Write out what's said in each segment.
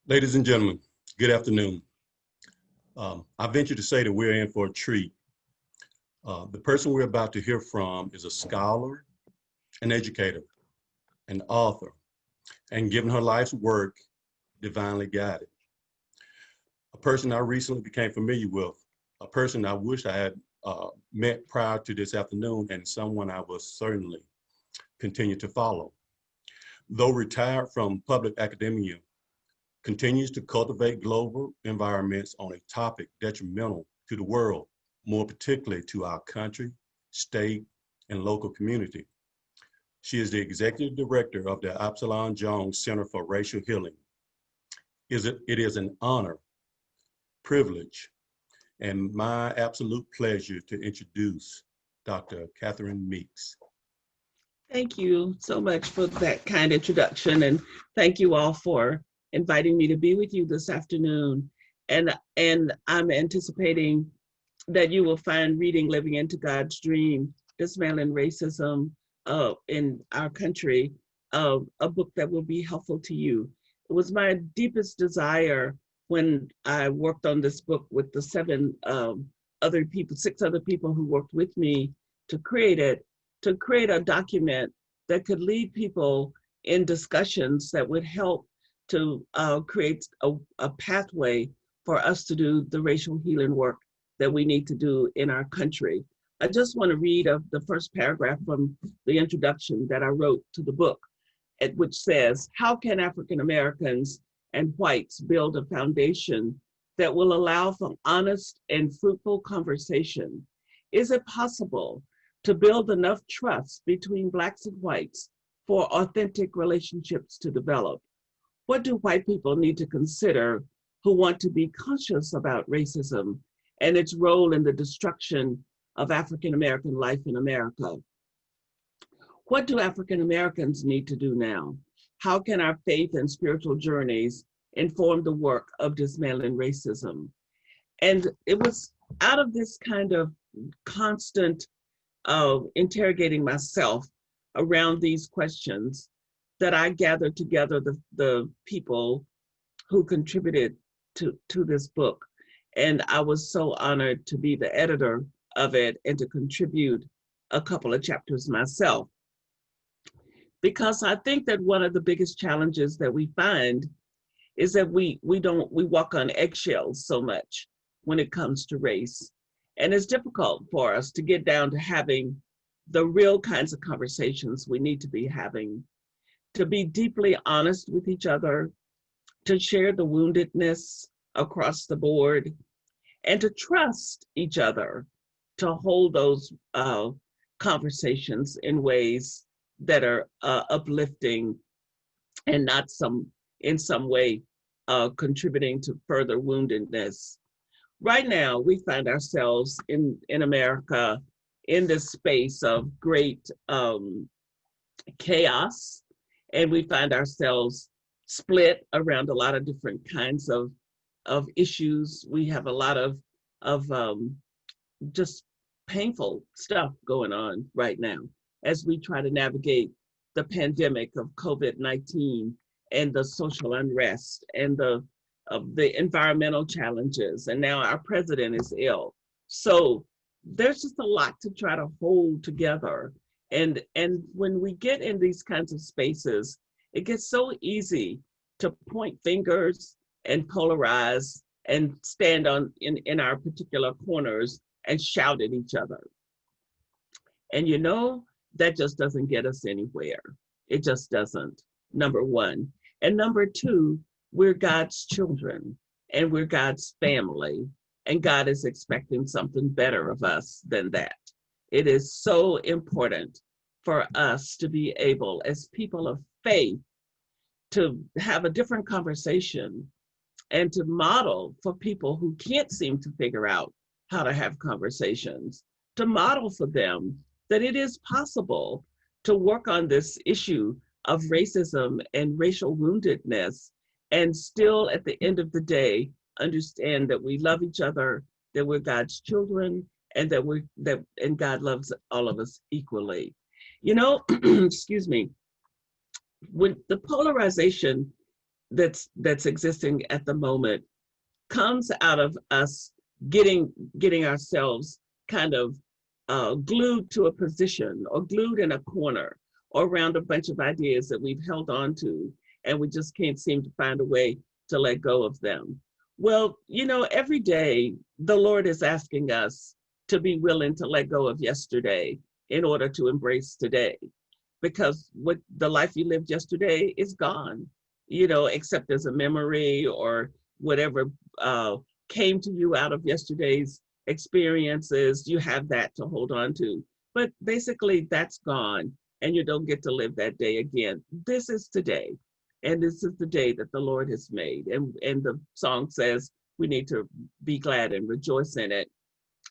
Ladies and gentlemen, good afternoon. I venture to say that we're in for a treat. The person we're about to hear from is a scholar, an educator, an author, and given her life's work, divinely guided. A person I recently became familiar with, a person I wish I had met prior to this afternoon, and someone I will certainly continue to follow. Though retired from public academia, continues to cultivate global environments on a topic detrimental to the world, more particularly to our country, state, and local community. She is the executive director of the Absalom Jones Center for Racial Healing. It is an honor, privilege, and my absolute pleasure to introduce Dr. Catherine Meeks. Thank you so much for that kind introduction, and thank you all for inviting me to be with you this afternoon. And I'm anticipating that you will find reading Living into God's Dream, Dismantling Racism in our country, a book that will be helpful to you. It was my deepest desire when I worked on this book with the six other people who worked with me to create it, to create a document that could lead people in discussions that would help to create a pathway for us to do the racial healing work that we need to do in our country. I just want to read the first paragraph from the introduction that I wrote to the book, which says, how can African Americans and whites build a foundation that will allow for honest and fruitful conversation? Is it possible to build enough trust between Blacks and whites for authentic relationships to develop? What do white people need to consider who want to be conscious about racism and its role in the destruction of African American life in America? What do African Americans need to do now? How can our faith and spiritual journeys inform the work of dismantling racism? And it was out of this kind of constant interrogating myself around these questions that I gathered together the people who contributed to this book. And I was so honored to be the editor of it and to contribute a couple of chapters myself. Because I think that one of the biggest challenges that we find is that we walk on eggshells so much when it comes to race. And it's difficult for us to get down to having the real kinds of conversations we need to be having, to be deeply honest with each other, to share the woundedness across the board, and to trust each other, to hold those conversations in ways that are uplifting and not in some way contributing to further woundedness. Right now, we find ourselves in America in this space of great chaos, and we find ourselves split around a lot of different kinds of issues. We have a lot of just painful stuff going on right now as we try to navigate the pandemic of COVID-19 and the social unrest and the environmental challenges. And now our president is ill. So there's just a lot to try to hold together. And when we get in these kinds of spaces, it gets so easy to point fingers and polarize and stand in our particular corners and shout at each other. And you know, that just doesn't get us anywhere. It just doesn't, number one. And number two, we're God's children and we're God's family, and God is expecting something better of us than that. It is so important for us to be able, as people of faith, to have a different conversation and to model for people who can't seem to figure out how to have conversations, to model for them that it is possible to work on this issue of racism and racial woundedness and still at the end of the day understand that we love each other, that we're God's children, and and God loves all of us equally. You know, excuse me, with the polarization that's existing at the moment comes out of us getting ourselves kind of glued to a position or glued in a corner or around a bunch of ideas that we've held on to, and we just can't seem to find a way to let go of them. Well, every day the Lord is asking us to be willing to let go of yesterday in order to embrace today, because what the life you lived yesterday is gone, except as a memory or whatever came to you out of yesterday's experiences. You have that to hold on to, but basically that's gone, and you don't get to live that day again. This is today, and this is the day that the Lord has made, and the song says we need to be glad and rejoice in it.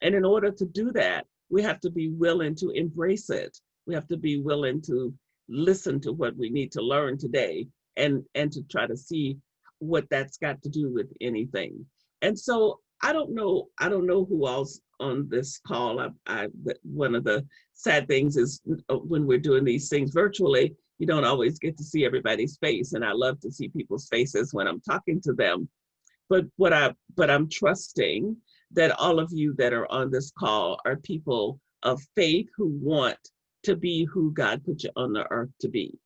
And in order to do that, we have to be willing to embrace it. We have to be willing to listen to what we need to learn today, and to try to see what that's got to do with anything. And so I don't know who else on this call. One of the sad things is when we're doing these things virtually, you don't always get to see everybody's face, and I love to see people's faces when I'm talking to them. But I'm trusting that all of you that are on this call are people of faith who want to be who God put you on the earth to be.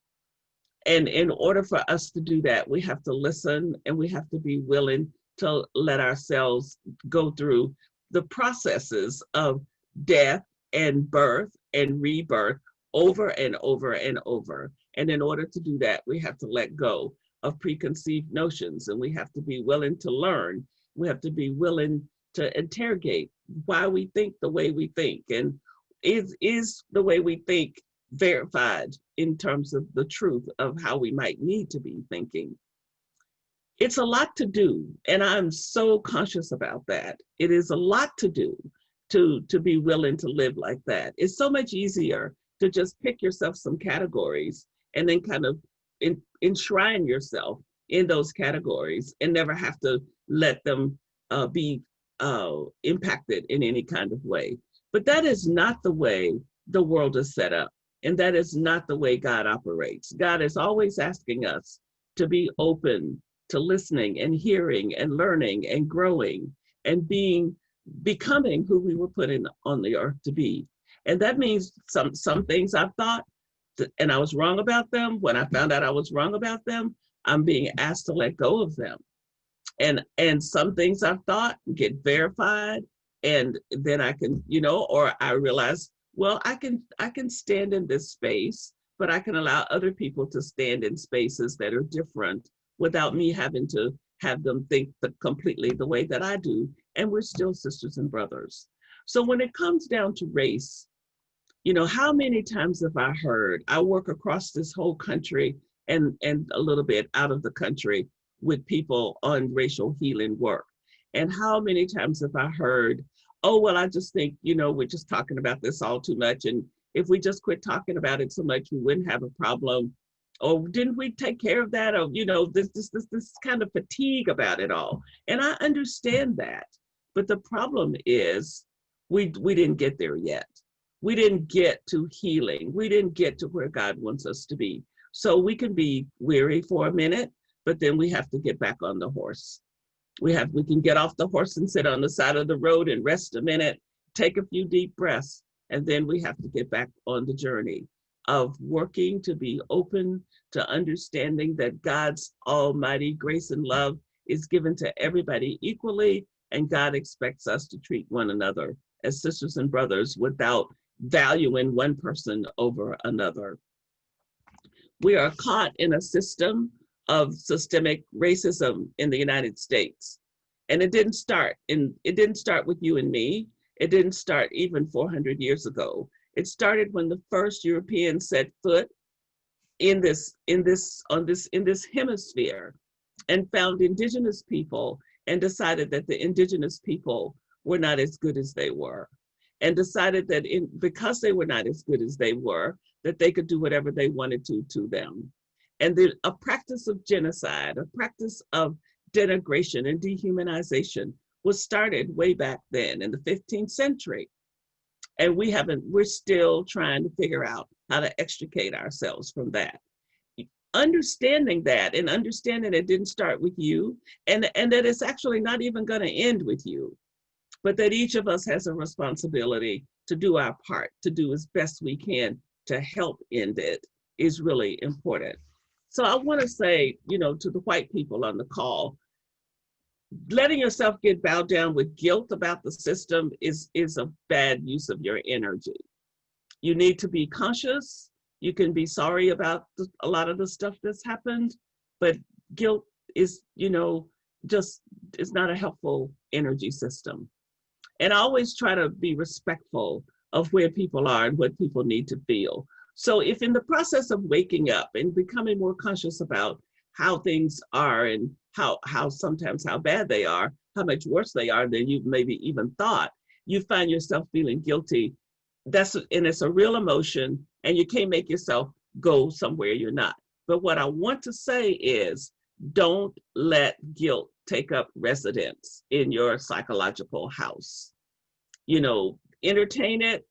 And in order for us to do that, we have to listen, and we have to be willing to let ourselves go through the processes of death and birth and rebirth over and over and over. And in order to do that, we have to let go of preconceived notions, and we have to be willing to learn. We have to be willing to interrogate why we think the way we think, and is the way we think verified in terms of the truth of how we might need to be thinking. It's a lot to do, and I'm so conscious about that. It is a lot to do to be willing to live like that. It's so much easier to just pick yourself some categories and then kind of enshrine yourself in those categories and never have to let them be impacted in any kind of way. But that is not the way the world is set up. And that is not the way God operates. God is always asking us to be open to listening and hearing and learning and growing and becoming who we were put on the earth to be. And that means some things I've thought and I was wrong about them. When I found out I was wrong about them, I'm being asked to let go of them. And some things I've thought get verified, and then I can, or I realize, well, I can stand in this space, but I can allow other people to stand in spaces that are different without me having to have them think completely the way that I do. And we're still sisters and brothers. So when it comes down to race, how many times have I heard, I work across this whole country and a little bit out of the country with people on racial healing work. And how many times have I heard, oh, well, I just think, we're just talking about this all too much. And if we just quit talking about it so much, we wouldn't have a problem. Or didn't we take care of that? Or, this kind of fatigue about it all. And I understand that. But the problem is we didn't get there yet. We didn't get to healing. We didn't get to where God wants us to be. So we can be weary for a minute, but then we have to get back on the horse. We can get off the horse and sit on the side of the road and rest a minute, take a few deep breaths, and then we have to get back on the journey of working to be open to understanding that God's almighty grace and love is given to everybody equally, and God expects us to treat one another as sisters and brothers without valuing one person over another. We are caught in a system of systemic racism in the United States. And it didn't start with you and me. It didn't start even 400 years ago. It started when the first Europeans set foot in this hemisphere and found indigenous people and decided that the indigenous people were not as good as they were, and decided that because they were not as good as they were, that they could do whatever they wanted to them. And a practice of genocide, a practice of denigration and dehumanization was started way back then in the 15th century. And we're still trying to figure out how to extricate ourselves from that. understanding that and understanding it didn't start with you, and that it's actually not even going to end with you, but that each of us has a responsibility to do our part, to do as best we can to help end it, is really important. So I want to say, to the white people on the call, letting yourself get bowed down with guilt about the system is a bad use of your energy. You need to be conscious. You can be sorry about a lot of the stuff that's happened, but guilt is, just is not a helpful energy system. And I always try to be respectful of where people are and what people need to feel. So if in the process of waking up and becoming more conscious about how things are and how sometimes how bad they are, how much worse they are than you maybe even thought, you find yourself feeling guilty. And it's a real emotion, and you can't make yourself go somewhere you're not. But what I want to say is, don't let guilt take up residence in your psychological house. Entertain it,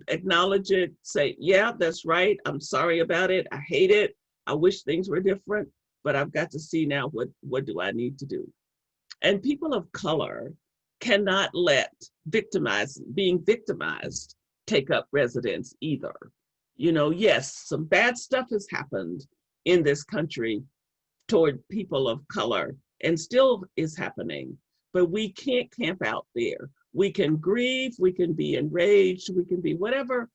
acknowledge it, say, yeah, that's right. I'm sorry about it. I hate it. I wish things were different, but I've got to see now what do I need to do? And people of color cannot let being victimized take up residence either. Yes, some bad stuff has happened in this country toward people of color and still is happening, but we can't camp out there. We can grieve, we can be enraged, we can be whatever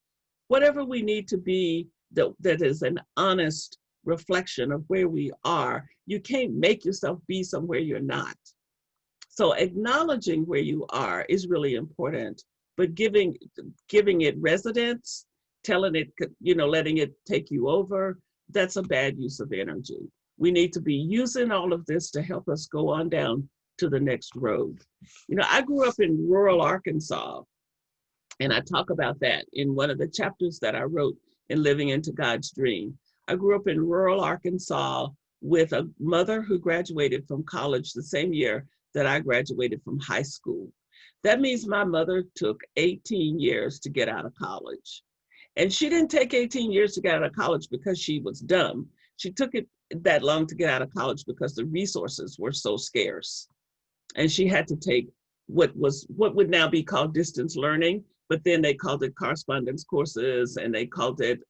we need to be that is an honest reflection of where we are. You can't make yourself be somewhere you're not. So acknowledging where you are is really important, but giving it residence, telling it, letting it take you over, that's a bad use of energy. We need to be using all of this to help us go on down to the next road. I grew up in rural Arkansas, and I talk about that in one of the chapters that I wrote in Living into God's Dream. I grew up in rural Arkansas with a mother who graduated from college the same year that I graduated from high school. That means my mother took 18 years to get out of college. And she didn't take 18 years to get out of college because she was dumb. She took it that long to get out of college because the resources were so scarce. And she had to take what would now be called distance learning, but then they called it correspondence courses, and they called it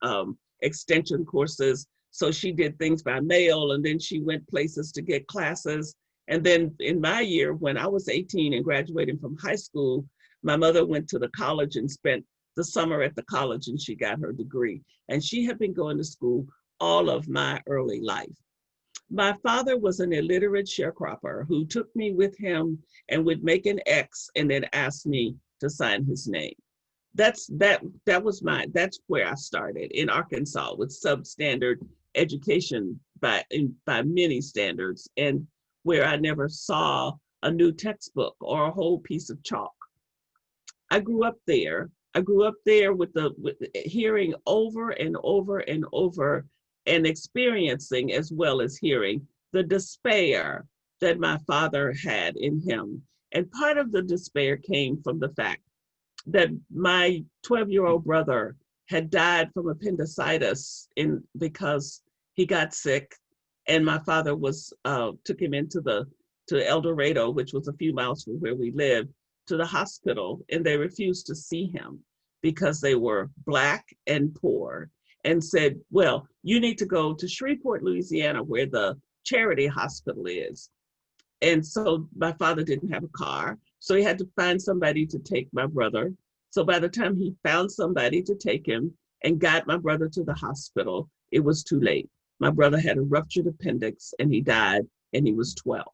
extension courses. So she did things by mail, and then she went places to get classes. And then in my year, when I was 18 and graduating from high school, my mother went to the college and spent the summer at the college, and she got her degree. And she had been going to school all of my early life. My father was an illiterate sharecropper who took me with him and would make an X and then ask me to sign his name. That's where I started in Arkansas with substandard education by many standards, and where I never saw a new textbook or a whole piece of chalk. I grew up there with hearing over and over and over, and experiencing, as well as hearing, the despair that my father had in him. And part of the despair came from the fact that my 12-year-old brother had died from appendicitis because he got sick, and my father took him to El Dorado, which was a few miles from where we lived, to the hospital, and they refused to see him because they were Black and poor, and said, well, you need to go to Shreveport, Louisiana, where the charity hospital is. And so my father didn't have a car, so he had to find somebody to take my brother. So by the time he found somebody to take him and got my brother to the hospital, it was too late. My brother had a ruptured appendix, and he died, and he was 12.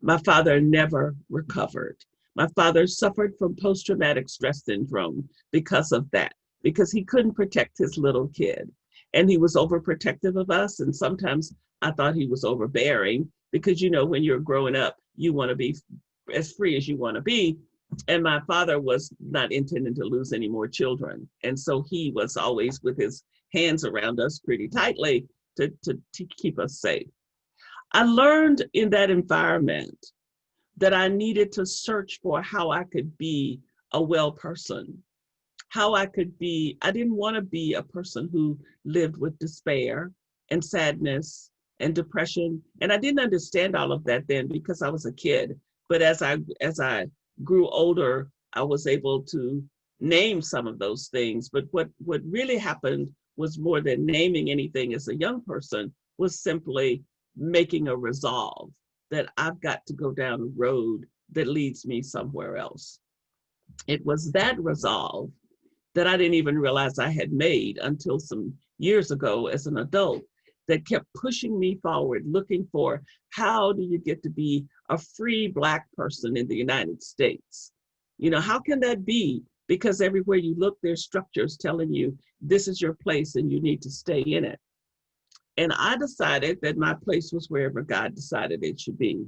My father never recovered. My father suffered from post-traumatic stress syndrome because of that, because he couldn't protect his little kid. And he was overprotective of us. And sometimes I thought he was overbearing, because, when you're growing up, you want to be as free as you want to be. And my father was not intending to lose any more children. And so he was always with his hands around us pretty tightly to keep us safe. I learned in that environment that I needed to search for how I could be a well person, I didn't want to be a person who lived with despair. and sadness and depression. And I didn't understand all of that then because I was a kid. But as I grew older, I was able to name some of those things. But what really happened was more than naming anything as a young person, was simply making a resolve that I've got to go down a road that leads me somewhere else. It was that resolve that I didn't even realize I had made until some years ago as an adult, that kept pushing me forward, looking for, how do you get to be a free Black person in the United States? You know, how can that be? Because everywhere you look, there's structures telling you this is your place and you need to stay in it. And I decided that my place was wherever God decided it should be,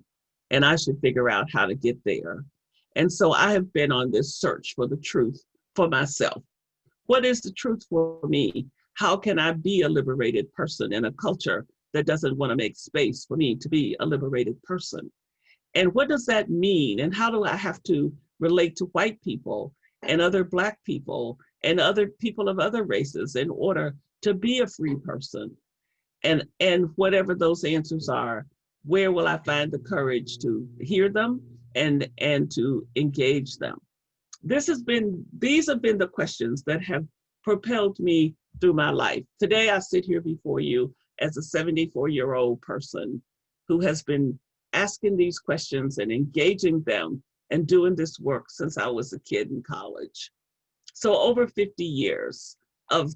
and I should figure out how to get there. And so I have been on this search for the truth for myself. What is the truth for me? How can I be a liberated person in a culture that doesn't want to make space for me to be a liberated person? And what does that mean? And how do I have to relate to white people and other Black people and other people of other races in order to be a free person? And whatever those answers are, where will I find the courage to hear them and to engage them? These have been the questions that have propelled me through my life. Today, I sit here before you as a 74-year-old person who has been asking these questions and engaging them and doing this work since I was a kid in college. So over 50 years of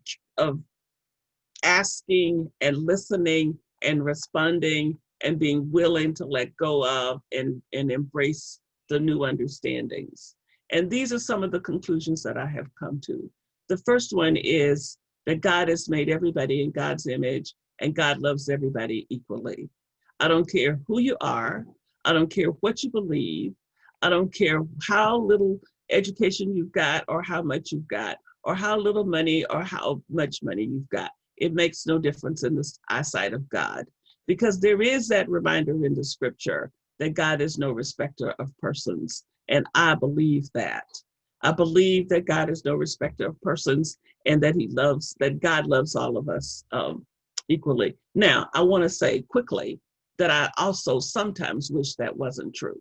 asking and listening and responding and being willing to let go of and embrace the new understandings. And these are some of the conclusions that I have come to. The first one is that God has made everybody in God's image and God loves everybody equally. I don't care who you are. I don't care what you believe. I don't care how little education you've got or how much you've got or how little money or how much money you've got. It makes no difference in the eyesight of God, because there is that reminder in the scripture that God is no respecter of persons. And I believe that. I believe that God is no respecter of persons and that God loves all of us equally. Now, I want to say quickly that I also sometimes wish that wasn't true,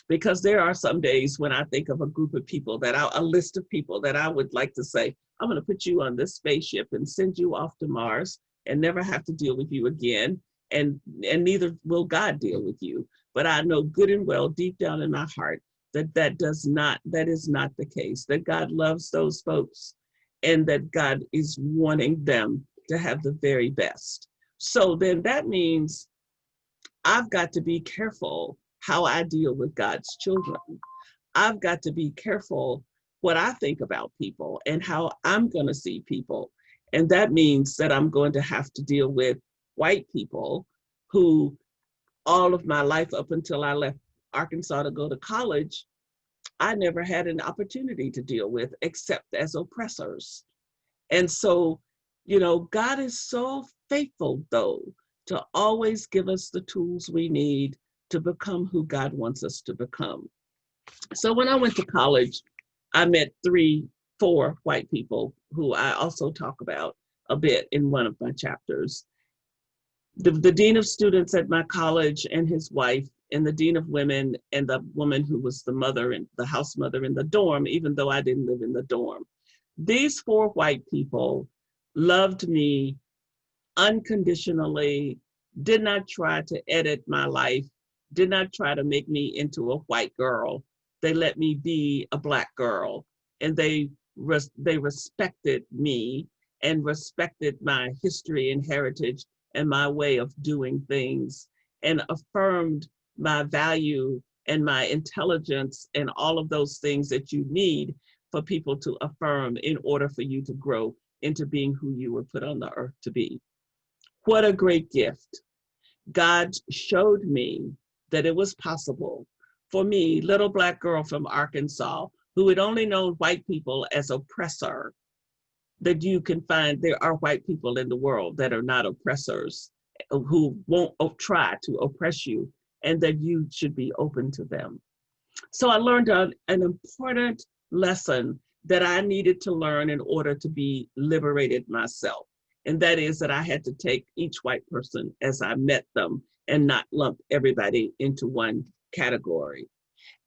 because there are some days when I think of a group of people a list of people that I would like to say, I'm going to put you on this spaceship and send you off to Mars and never have to deal with you again. And neither will God deal with you. But I know good and well, deep down in my heart, that is not the case, that God loves those folks and that God is wanting them to have the very best. So then that means I've got to be careful how I deal with God's children. I've got to be careful what I think about people and how I'm going to see people. And that means that I'm going to have to deal with white people who all of my life up until I left Arkansas to go to college, I never had an opportunity to deal with except as oppressors. And so, you know, God is so faithful, though, to always give us the tools we need to become who God wants us to become. So when I went to college, I met 4 white people who I also talk about a bit in one of my chapters. The dean of students at my college and his wife, and the dean of women and the woman who was the mother and the house mother in the dorm, even though I didn't live in the dorm. These 4 white people loved me unconditionally, did not try to edit my life, did not try to make me into a white girl. They let me be a Black girl, and they respected me and respected my history and heritage and my way of doing things, and affirmed my value and my intelligence and all of those things that you need for people to affirm in order for you to grow into being who you were put on the earth to be. What a great gift. God showed me that it was possible for me, little Black girl from Arkansas, who had only known white people as oppressor, that you can find there are white people in the world that are not oppressors, who won't try to oppress you, and that you should be open to them. So I learned an important lesson that I needed to learn in order to be liberated myself. And that is that I had to take each white person as I met them and not lump everybody into one category.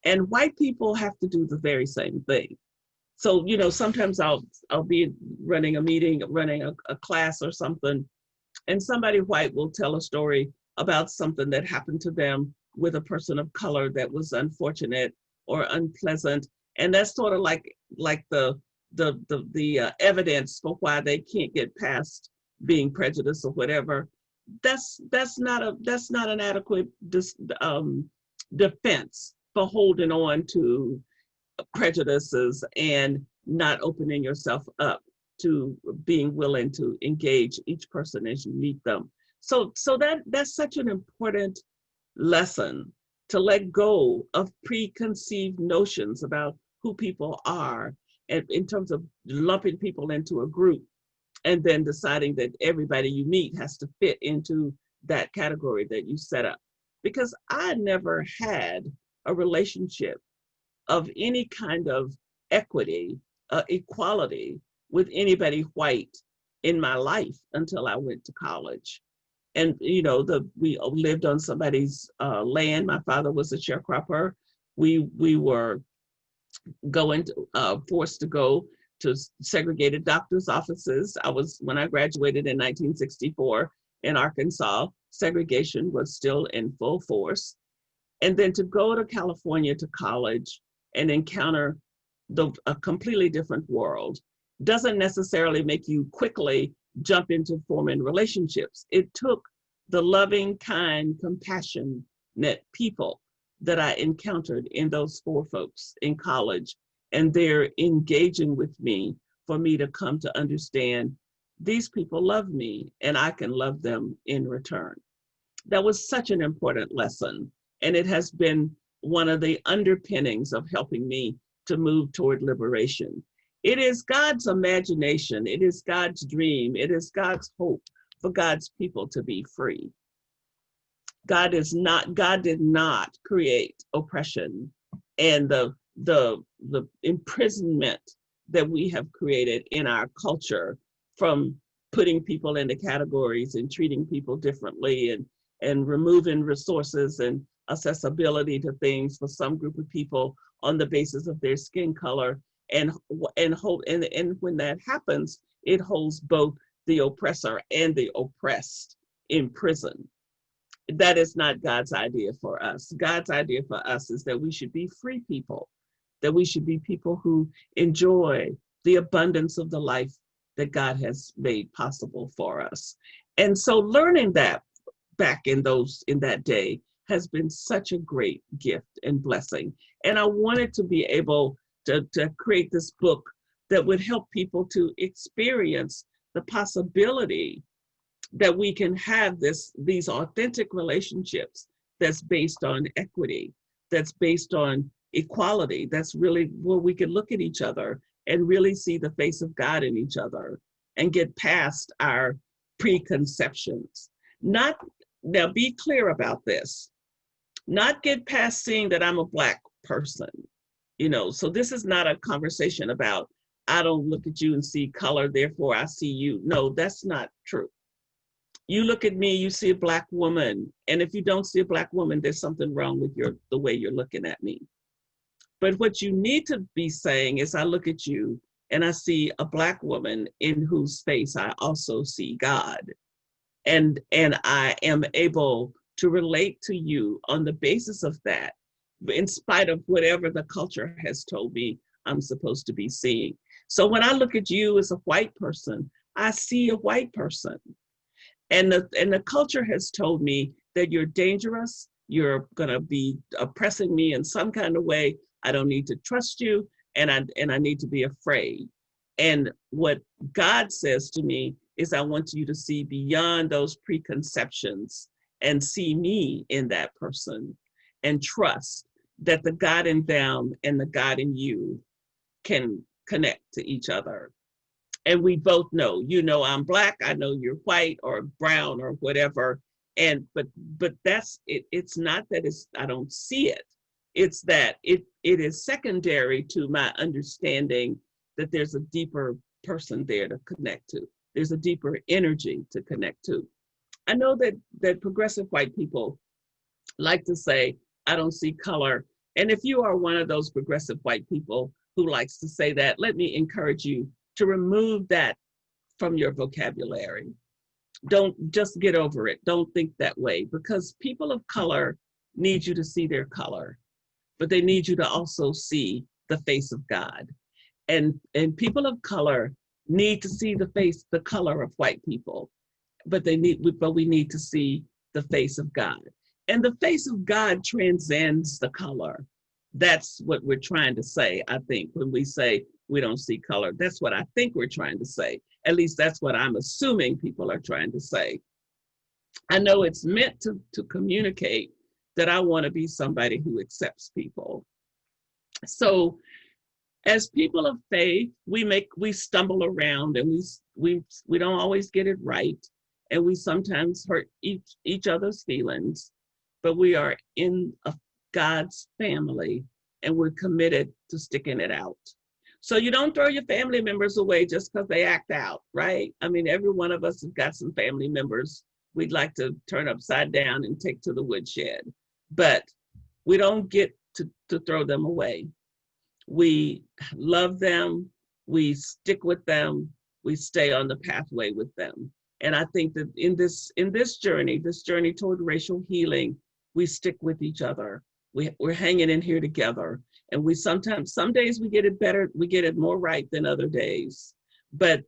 And white people have to do the very same thing. So, sometimes I'll be running a meeting, running a class or something, and somebody white will tell a story about something that happened to them with a person of color that was unfortunate or unpleasant. And that's sort of like the evidence for why they can't get past being prejudiced or whatever. That's not an adequate defense for holding on to prejudices and not opening yourself up to being willing to engage each person as you meet them. So that's such an important lesson, to let go of preconceived notions about who people are, and in terms of lumping people into a group and then deciding that everybody you meet has to fit into that category that you set up. Because I never had a relationship of any kind of equity, equality with anybody white in my life until I went to college. And we lived on somebody's land. My father was a sharecropper. We were forced to go to segregated doctors' offices. When I graduated in 1964 in Arkansas, segregation was still in full force. And then to go to California to college and encounter a completely different world doesn't necessarily make you quickly jump into forming relationships. It took the loving, kind, compassionate people that I encountered in those 4 folks in college, and they're engaging with me for me to come to understand these people love me and I can love them in return. That was such an important lesson, and it has been one of the underpinnings of helping me to move toward liberation. It is God's imagination, it is God's dream, it is God's hope for God's people to be free. God did not create oppression and the imprisonment that we have created in our culture, from putting people into categories and treating people differently and removing resources and accessibility to things for some group of people on the basis of their skin color. And when that happens, it holds both the oppressor and the oppressed in prison. That is not God's idea for us. God's idea for us is that we should be free people, that we should be people who enjoy the abundance of the life that God has made possible for us. And so learning that back in that day has been such a great gift and blessing. And I wanted to be able to create this book that would help people to experience the possibility that we can have these authentic relationships that's based on equity, that's based on equality, that's really where we can look at each other and really see the face of God in each other and get past our preconceptions. Now be clear about this, not get past seeing that I'm a Black person, so this is not a conversation about, I don't look at you and see color, therefore I see you. No, that's not true. You look at me, you see a Black woman, and if you don't see a Black woman, there's something wrong with the way you're looking at me. But what you need to be saying is, I look at you and I see a Black woman in whose face I also see God. And I am able to relate to you on the basis of that, in spite of whatever the culture has told me I'm supposed to be seeing. So when I look at you as a white person, I see a white person. And the culture has told me that you're dangerous, you're gonna be oppressing me in some kind of way, I don't need to trust you, and I need to be afraid. And what God says to me is, I want you to see beyond those preconceptions and see me in that person, and trust that the God in them and the God in you can connect to each other. And we both know, I'm Black, I know you're white or brown or whatever. But that's it. It's not that I don't see it. It's that it is secondary to my understanding that there's a deeper person there to connect to. There's a deeper energy to connect to. I know that progressive white people like to say, I don't see color. And if you are one of those progressive white people who likes to say that, let me encourage you to remove that from your vocabulary. Don't just get over it. Don't think that way, because people of color need you to see their color, but they need you to also see the face of God. And people of color need to see the color of white people, but we need to see the face of God. And the face of God transcends the color. That's what we're trying to say, I think, when we say we don't see color. That's what I think we're trying to say. At least that's what I'm assuming people are trying to say. I know it's meant to communicate that I want to be somebody who accepts people. So as people of faith, we stumble around, and we don't always get it right, and we sometimes hurt each other's feelings, but we are in God's family, and we're committed to sticking it out. So you don't throw your family members away just because they act out, right? I mean, every one of us has got some family members we'd like to turn upside down and take to the woodshed, but we don't get to throw them away. We love them, we stick with them, we stay on the pathway with them. And I think that in this journey toward racial healing, we stick with each other. We're hanging in here together. And some days we get it better, we get it more right than other days. But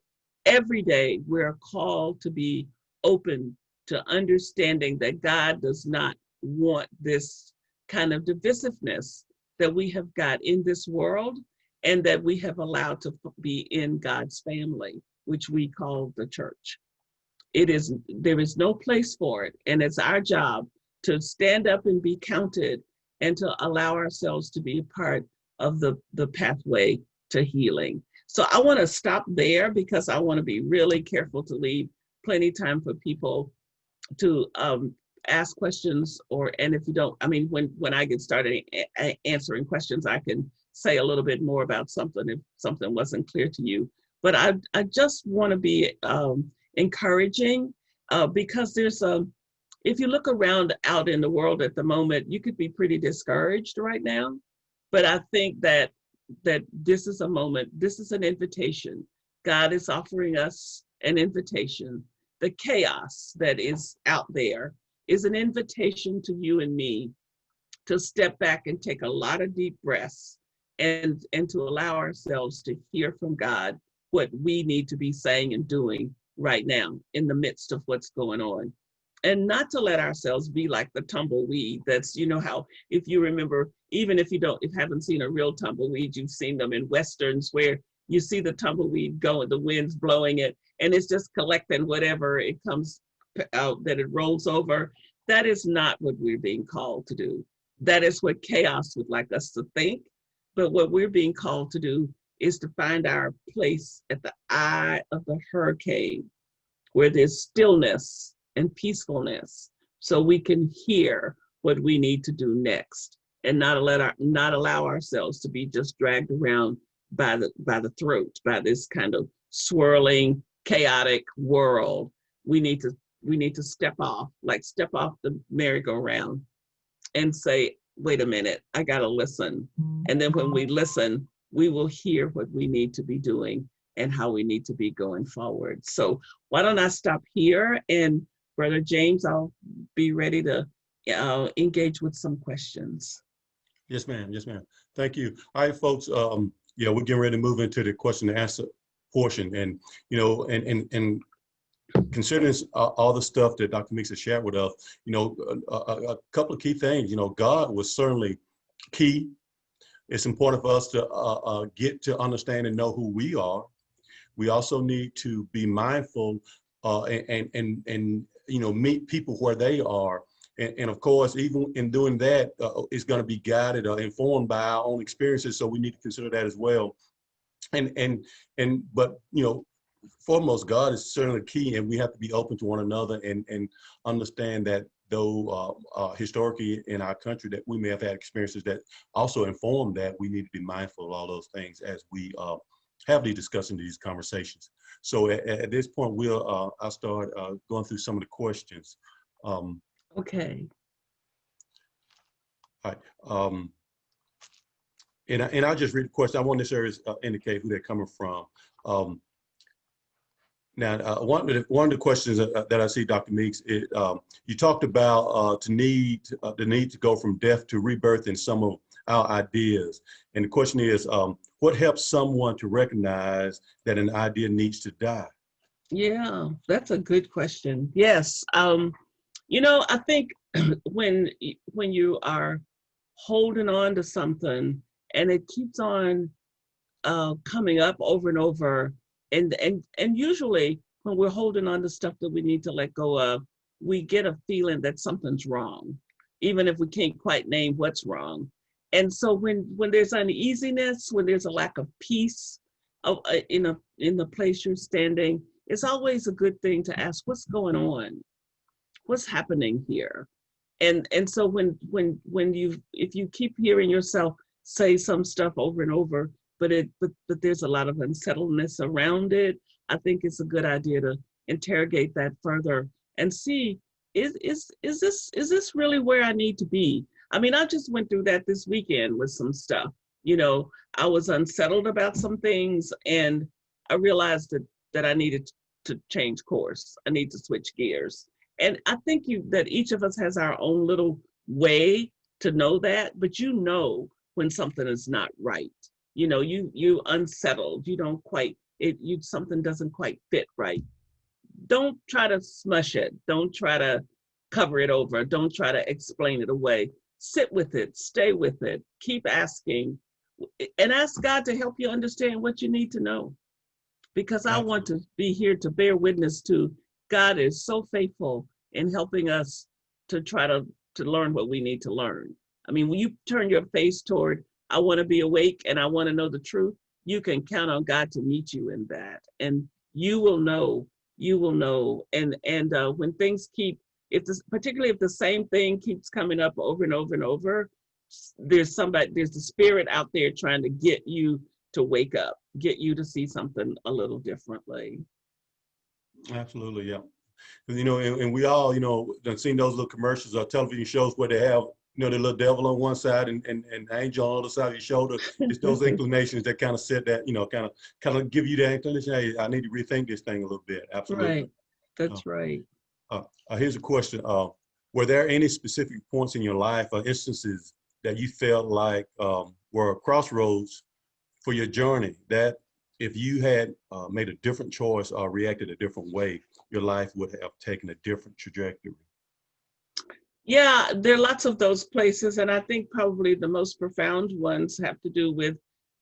every day we're called to be open to understanding that God does not want this kind of divisiveness that we have got in this world, and that we have allowed to be in God's family, which we call the church. There is no place for it. And it's our job to stand up and be counted, and to allow ourselves to be a part of the pathway to healing. So I want to stop there, because I want to be really careful to leave plenty of time for people to ask questions, and if you don't, I mean, when I get started answering questions, I can say a little bit more about something if something wasn't clear to you. But I just want to be encouraging, because if you look around out in the world at the moment, you could be pretty discouraged right now. But I think that this is a moment, this is an invitation. God is offering us an invitation. The chaos that is out there is an invitation to you and me to step back and take a lot of deep breaths, and to allow ourselves to hear from God what we need to be saying and doing right now in the midst of what's going on. And not to let ourselves be like the tumbleweed. That's, how, if you remember, even if you haven't seen a real tumbleweed, you've seen them in Westerns where you see the tumbleweed going, the wind's blowing it, and it's just collecting whatever it comes out that it rolls over. That is not what we're being called to do. That is what chaos would like us to think. But what we're being called to do is to find our place at the eye of the hurricane, where there's stillness and peacefulness, so we can hear what we need to do next, and not allow ourselves to be just dragged around by the throat by this kind of swirling, chaotic world. We need to step off the merry-go-round and say, wait a minute, I gotta listen. And then when we listen, we will hear what we need to be doing and how we need to be going forward. So why don't I stop here, and Brother James, I'll be ready to engage with some questions. Yes, ma'am. Yes, ma'am. Thank you. All right, folks. Yeah, we're getting ready to move into the question and answer portion, and and considering all the stuff that Dr. Meeks has shared with us, a couple of key things. God was certainly key. It's important for us to get to understand and know who we are. We also need to be mindful and meet people where they are. And of course, even in doing that, it's going to be guided or informed by our own experiences. So we need to consider that as well. But foremost, God is certainly key, and we have to be open to one another and understand that though historically in our country that we may have had experiences that also inform that, we need to be mindful of all those things as we heavily discussing these conversations. So at this point, I'll start going through some of the questions. Okay. All right. And I'll just read the question. I won't necessarily indicate who they're coming from. Now, one of the questions that I see, Dr. Meeks, you talked about the need to go from death to rebirth in some of our ideas. And the question is, what helps someone to recognize that an idea needs to die? Yeah, that's a good question. Yes. I think when you are holding on to something and it keeps on coming up over and over, and usually when we're holding on to stuff that we need to let go of, we get a feeling that something's wrong, even if we can't quite name what's wrong. And so when there's uneasiness, when there's a lack of peace in the place you're standing, it's always a good thing to ask, what's going on? What's happening here? And so if you keep hearing yourself say some stuff over and over, but there's a lot of unsettledness around it, I think it's a good idea to interrogate that further and see, is this really where I need to be? I mean, I just went through that this weekend with some stuff. I was unsettled about some things, and I realized that I needed to change course. I need to switch gears. And I think that each of us has our own little way to know that, but when something is not right. You unsettled, you don't quite, something doesn't quite fit right. Don't try to smush it. Don't try to cover it over. Don't try to explain it away. Sit with it, stay with it, keep asking, and ask God to help you understand what you need to know. Because I want to be here to bear witness to God is so faithful in helping us to try to learn what we need to learn. I mean, when you turn your face toward, I want to be awake and I want to know the truth, you can count on God to meet you in that. And you will know. And when things particularly if the same thing keeps coming up over and over and over, there's the spirit out there trying to get you to wake up, get you to see something a little differently. Absolutely, yeah. And we all, done seen those little commercials or television shows where they have, the little devil on one side and the angel on the other side of your shoulder. It's those inclinations that kind of set that, kind of give you that inclination. Hey, I need to rethink this thing a little bit. Absolutely. Right. That's right. Here's a question. Were there any specific points in your life or instances that you felt like were crossroads for your journey that if you had made a different choice or reacted a different way, your life would have taken a different trajectory? Yeah, there are lots of those places. And I think probably the most profound ones have to do with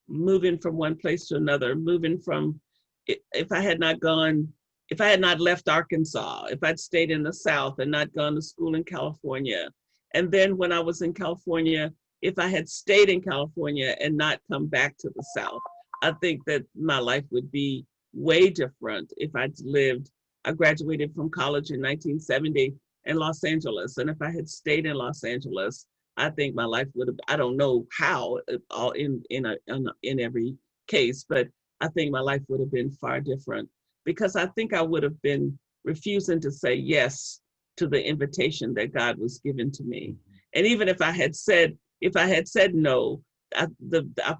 moving from one place to another, if I had not left Arkansas, if I'd stayed in the South and not gone to school in California. And then when I was in California, if I had stayed in California and not come back to the South, I think that my life would be way different if I graduated from college in 1970 in Los Angeles. And if I had stayed in Los Angeles, I think my life would have, I don't know how all in every case, but I think my life would have been far different because I think I would have been refusing to say yes to the invitation that God was giving to me. And even if I had said no, I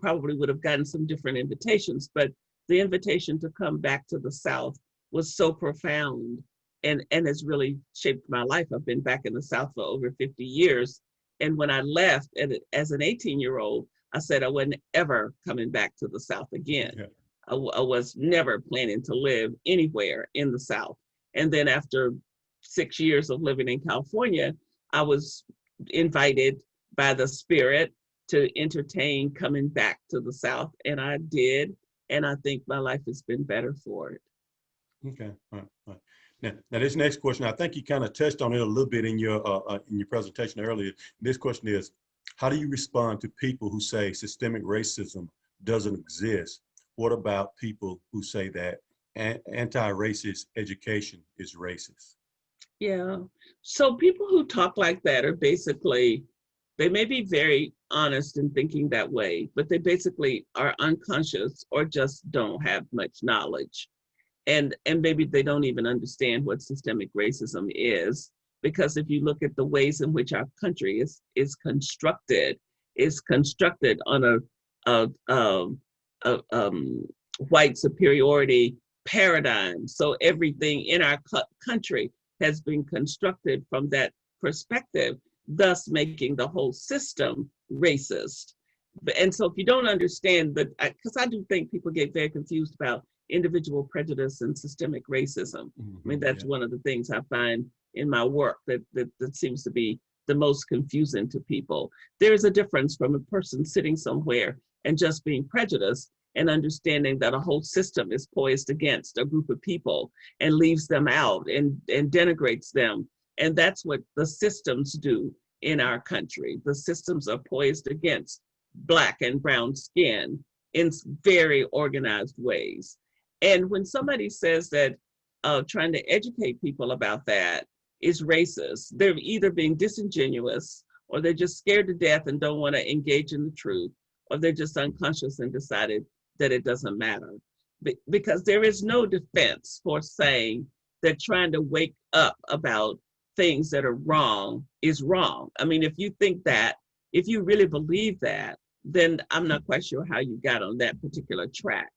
probably would have gotten some different invitations, but the invitation to come back to the South was so profound and has really shaped my life. I've been back in the South for over 50 years. And when I left as an 18-year-old, I said I wasn't ever coming back to the South again. Yeah. I was never planning to live anywhere in the South. And then after 6 years of living in California, I was invited by the Spirit to entertain coming back to the South. And I did. And I think my life has been better for it. Okay. All right. Now, this next question, I think you kind of touched on it a little bit in your presentation earlier. This question is, how do you respond to people who say systemic racism doesn't exist? What about people who say that anti-racist education is racist? Yeah. So people who talk like that are basically They may be very honest in thinking that way, but they basically are unconscious or just don't have much knowledge. And maybe they don't even understand what systemic racism is, because if you look at the ways in which our country is constructed on a white superiority paradigm. So everything in our country has been constructed from that perspective, thus making the whole system racist. And so if you don't understand that, because I do think people get very confused about individual prejudice and systemic racism. I mean, that's one of the things I find in my work that seems to be the most confusing to people. There's a difference from a person sitting somewhere and just being prejudiced and understanding that a whole system is poised against a group of people and leaves them out and denigrates them. And that's what the systems do in our country. The systems are poised against Black and brown skin in very organized ways. And when somebody says that trying to educate people about that is racist, they're either being disingenuous, or they're just scared to death and don't want to engage in the truth, or they're just unconscious and decided that it doesn't matter. Because there is no defense for saying that trying to wake up about things that are wrong is wrong. I mean, if you think that, if you really believe that, then I'm not quite sure how you got on that particular track.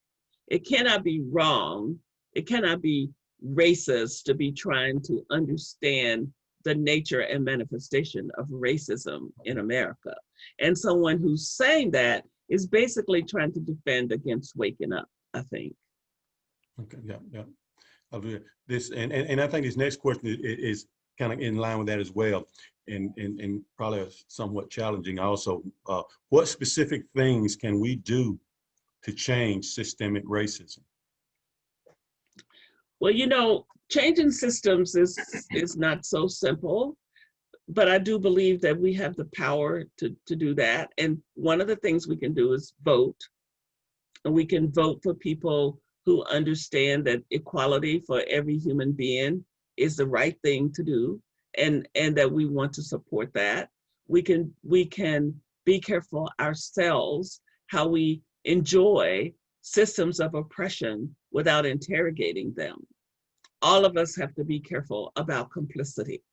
It cannot be wrong. It cannot be racist to be trying to understand the nature and manifestation of racism in America. And someone who's saying that is basically trying to defend against waking up, I think. Okay, yeah. This and I think this next question is kind of in line with that as well, and probably somewhat challenging also. What specific things can we do to change systemic racism? Well, you know, changing systems is not so simple, but I do believe that we have the power to do that. And one of the things we can do is vote. And we can vote for people who understand that equality for every human being is the right thing to do, and that we want to support that. We can be careful ourselves how we enjoy systems of oppression without interrogating them. All of us have to be careful about complicity.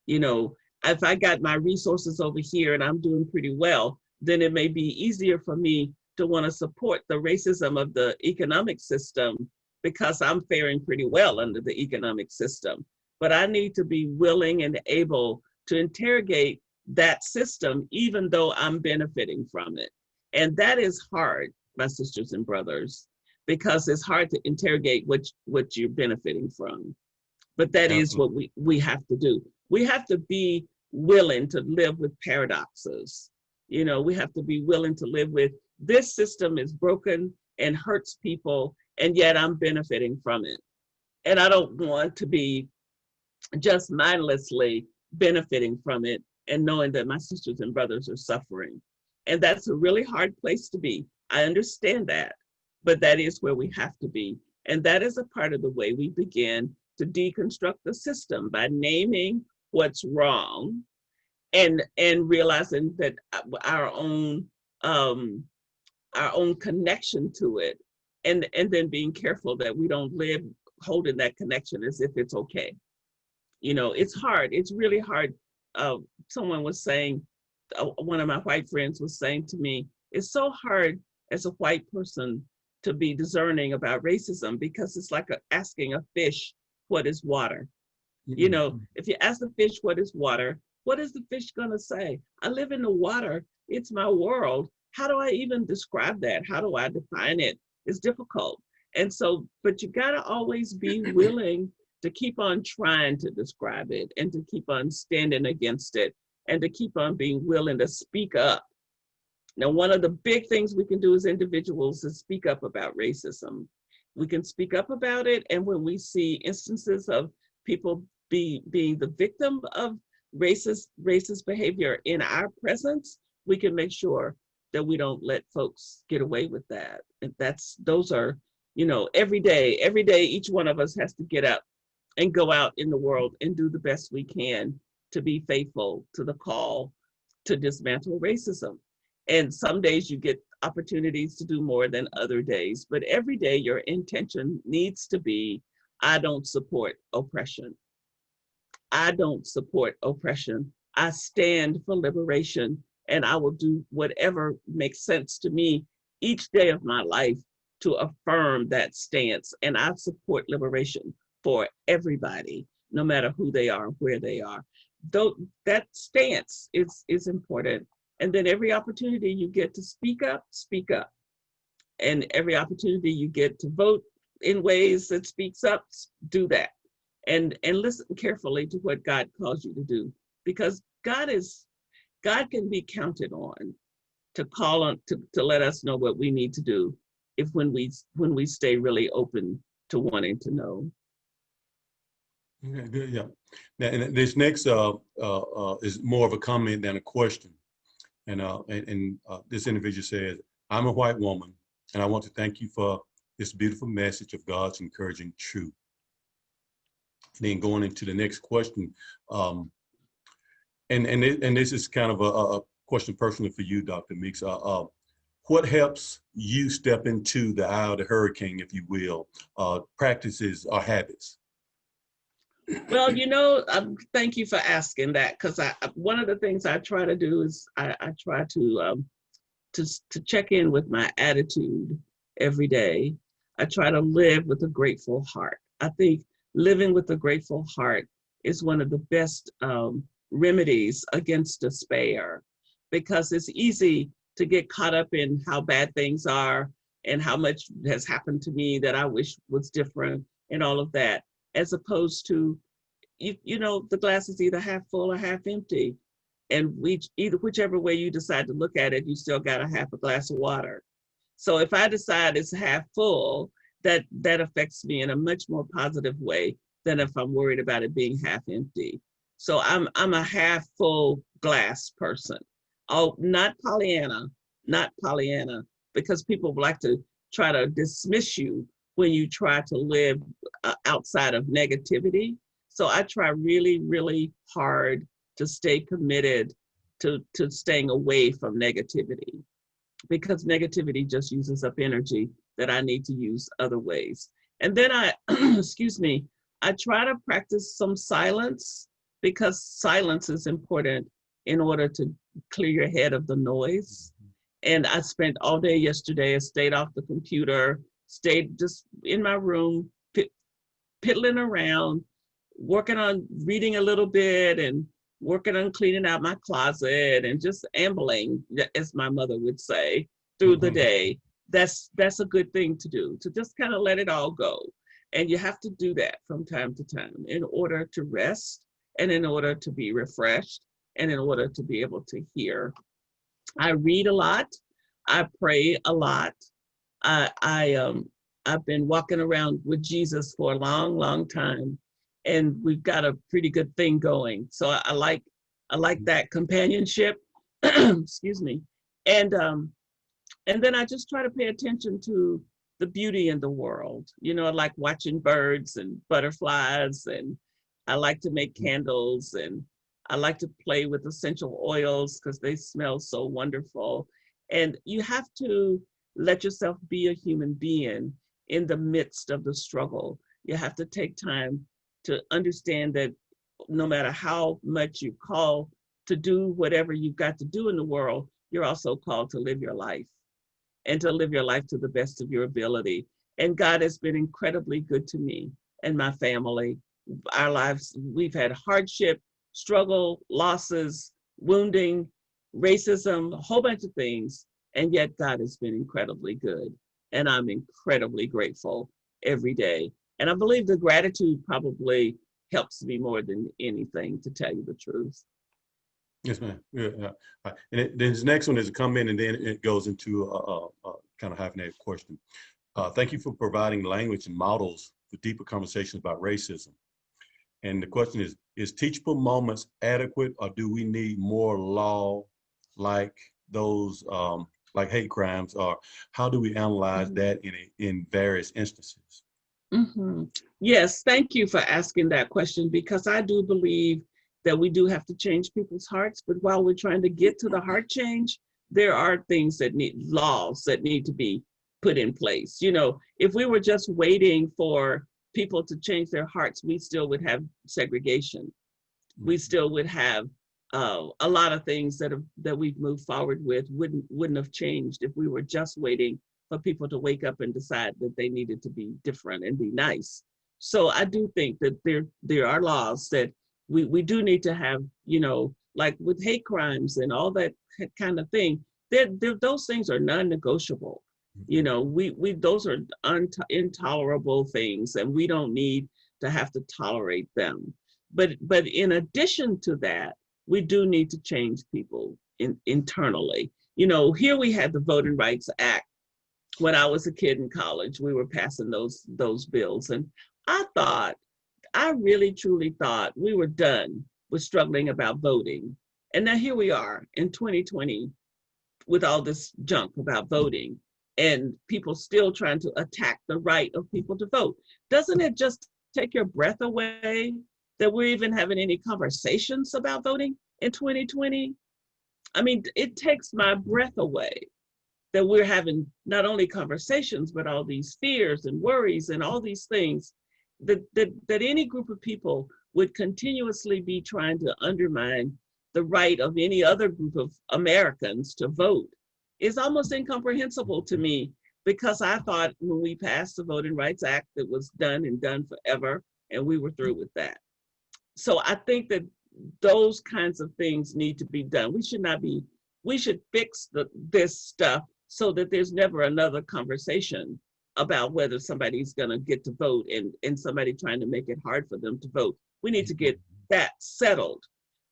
You know, if I got my resources over here and I'm doing pretty well, then it may be easier for me to want to support the racism of the economic system because I'm faring pretty well under the economic system. But I need to be willing and able to interrogate that system, even though I'm benefiting from it. And that is hard, my sisters and brothers, because it's hard to interrogate what you're benefiting from. But that is what we have to do. We have to be willing to live with paradoxes. You know, we have to be willing to live with, this system is broken and hurts people, and yet I'm benefiting from it. And I don't want to be just mindlessly benefiting from it and knowing that my sisters and brothers are suffering. And that's a really hard place to be. I understand that, but that is where we have to be. And that is a part of the way we begin to deconstruct the system, by naming what's wrong and realizing that our own connection to it, and then being careful that we don't live holding that connection as if it's okay. You know, it's hard. It's really hard. Someone was saying, one of my white friends was saying to me, it's so hard as a white person to be discerning about racism, because it's like asking a fish, what is water? Mm-hmm. You know, if you ask the fish what is water, what is the fish gonna say? I live in the water, it's my world. How do I even describe that? How do I define it? It's difficult. And so, but you gotta always be willing to keep on trying to describe it, and to keep on standing against it, and to keep on being willing to speak up. Now, one of the big things we can do as individuals is speak up about racism. We can speak up about it, and when we see instances of people being the victim of racist behavior in our presence, we can make sure that we don't let folks get away with that. And those are, you know, every day, each one of us has to get up and go out in the world and do the best we can to be faithful to the call to dismantle racism. And some days you get opportunities to do more than other days, but every day your intention needs to be, I don't support oppression. I don't support oppression. I stand for liberation, and I will do whatever makes sense to me each day of my life to affirm that stance. And I support liberation for everybody, no matter who they are, where they are. Though that stance is important. And then every opportunity you get to speak up, speak up. And every opportunity you get to vote in ways that speaks up, do that. And listen carefully to what God calls you to do, because God can be counted on to call on to let us know what we need to do if when we stay really open to wanting to know. Okay, good, yeah. Now, and this next is more of a comment than a question. And this individual says, I'm a white woman, and I want to thank you for this beautiful message of God's encouraging truth. Then going into the next question, and this is kind of a question personally for you, Dr. Meeks. What helps you step into the eye of the hurricane, if you will, practices or habits? Well, thank you for asking that, because one of the things I try to do is I try to check in with my attitude every day. I try to live with a grateful heart. I think living with a grateful heart is one of the best remedies against despair, because it's easy to get caught up in how bad things are and how much has happened to me that I wish was different and all of that, as opposed to, the glass is either half full or half empty. And whichever way you decide to look at it, you still got a half a glass of water. So if I decide it's half full, that affects me in a much more positive way than if I'm worried about it being half empty. So I'm a half full glass person. Oh, not Pollyanna, because people like to try to dismiss you when you try to live outside of negativity. So I try really, really hard to stay committed to staying away from negativity, because negativity just uses up energy that I need to use other ways. And then excuse me, I try to practice some silence, because silence is important in order to clear your head of the noise. And I spent all day yesterday, I stayed off the computer, stayed just in my room, piddling around, working on reading a little bit and working on cleaning out my closet and just ambling, as my mother would say, through the day. That's a good thing to do, to just kind of let it all go. And you have to do that from time to time in order to rest and in order to be refreshed and in order to be able to hear. I read a lot. I pray a lot. I've been walking around with Jesus for a long, long time, and we've got a pretty good thing going. So I like that companionship. Excuse me. And then I just try to pay attention to the beauty in the world. I like watching birds and butterflies, and I like to make candles, and I like to play with essential oils because they smell so wonderful. And you have to let yourself be a human being in the midst of the struggle. You have to take time to understand that no matter how much you call to do whatever you've got to do in the world, you're also called to live your life, and to live your life to the best of your ability. And God has been incredibly good to me and my family. Our lives, we've had hardship, struggle, losses, wounding, racism, a whole bunch of things. And yet God has been incredibly good. And I'm incredibly grateful every day. And I believe the gratitude probably helps me more than anything, to tell you the truth. Yes, ma'am. Yeah, yeah. And this next one is a comment, and then it goes into a kind of hyphenated question. Thank you for providing language and models for deeper conversations about racism. And the question is teachable moments adequate, or do we need more law like those, like hate crimes, or how do we analyze that in various instances? Yes, thank you for asking that question, because I do believe that we do have to change people's hearts. But while we're trying to get to the heart change, there are things that need, laws that need to be put in place. You know, if we were just waiting for people to change their hearts, we still would have segregation. We still would have a lot of things that we've moved forward with wouldn't have changed if we were just waiting for people to wake up and decide that they needed to be different and be nice. So I do think that there are laws that we do need to have, you know, like with hate crimes and all that kind of thing. Those things are non-negotiable. You know, we those are intolerable things, and we don't need to have to tolerate them. But in addition to that, we do need to change people internally. You know, here we had the Voting Rights Act. When I was a kid in college, we were passing those bills, and I really truly thought we were done with struggling about voting. And now here we are in 2020 with all this junk about voting, and people still trying to attack the right of people to vote. Doesn't it just take your breath away that we're even having any conversations about voting in 2020? I mean, it takes my breath away that we're having not only conversations, but all these fears and worries and all these things that any group of people would continuously be trying to undermine the right of any other group of Americans to vote. Is almost incomprehensible to me, because I thought when we passed the Voting Rights Act, it was done and done forever, and we were through with that. So I think that those kinds of things need to be done. We should fix this stuff so that there's never another conversation about whether somebody's gonna get to vote and somebody trying to make it hard for them to vote. We need to get that settled.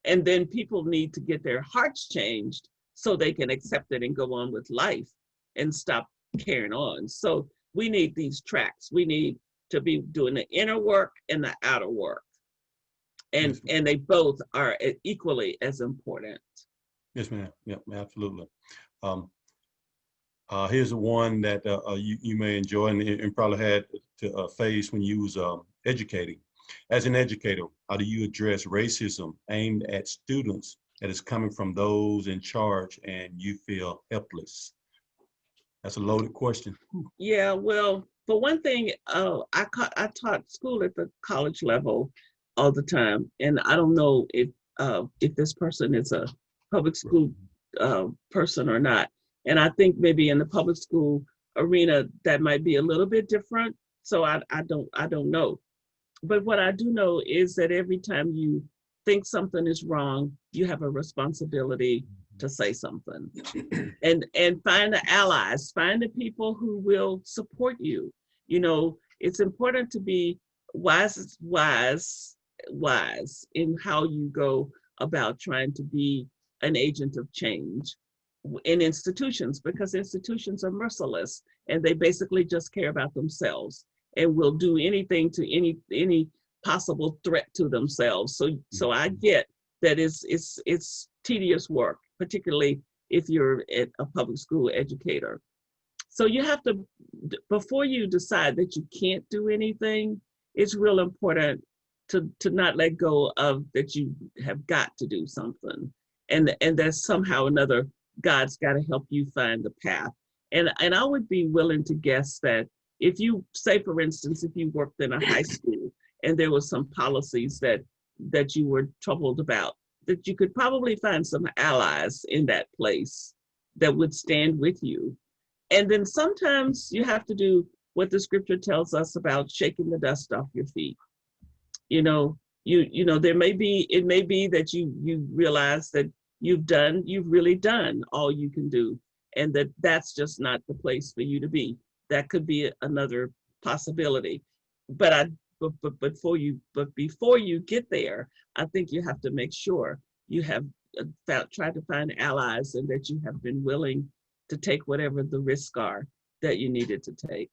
And then people need to get their hearts changed so they can accept it and go on with life and stop carrying on. So we need these tracks. We need to be doing the inner work and the outer work. And they both are equally as important. Yes, ma'am. Yep, absolutely. Here's one that you may enjoy and probably had to face when you was educating. As an educator, how do you address racism aimed at students that is coming from those in charge and you feel helpless? That's a loaded question. Yeah, well, for one thing, I taught school at the college level all the time, and I don't know if this person is a public school person or not. And I think maybe in the public school arena that might be a little bit different. So I don't know. But what I do know is that every time you think something is wrong, you have a responsibility to say something. And find the allies, find the people who will support you. You know, it's important to be wise in how you go about trying to be an agent of change in institutions, because institutions are merciless and they basically just care about themselves and will do anything to any possible threat to themselves. So I get that it's tedious work, particularly if you're a public school educator. So you have to, before you decide that you can't do anything, it's real important to not let go of that you have got to do something, and there's somehow or another God's got to help you find the path. And I would be willing to guess that if you say, for instance, if you worked in a high school and there were some policies that you were troubled about, that you could probably find some allies in that place that would stand with you. And then sometimes you have to do what the scripture tells us about shaking the dust off your feet. You know, it may be that you realize that you've really done all you can do, and that's just not the place for you to be. That could be another possibility. But before you get there, I think you have to make sure you have tried to find allies and that you have been willing to take whatever the risks are that you needed to take.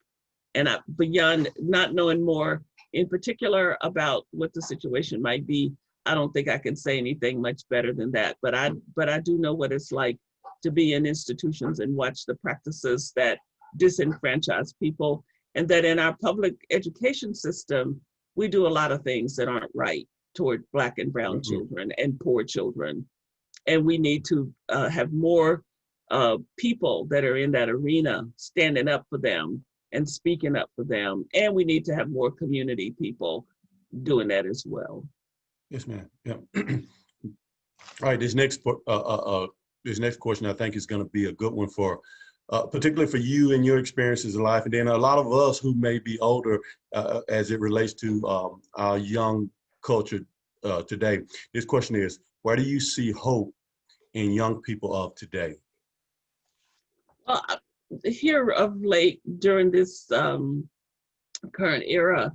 And beyond not knowing more in particular about what the situation might be, I don't think I can say anything much better than that. But I do know what it's like to be in institutions and watch the practices that disenfranchise people, and that in our public education system, we do a lot of things that aren't right toward Black and brown Mhm. children and poor children. And we need to have more people that are in that arena standing up for them and speaking up for them. And we need to have more community people doing that as well. Yes, ma'am. Yeah. All right, this next question I think is going to be a good one for, particularly for you and your experiences in life, and then a lot of us who may be older as it relates to our young culture today. This question is, where do you see hope in young people of today? Well, here of late during this current era,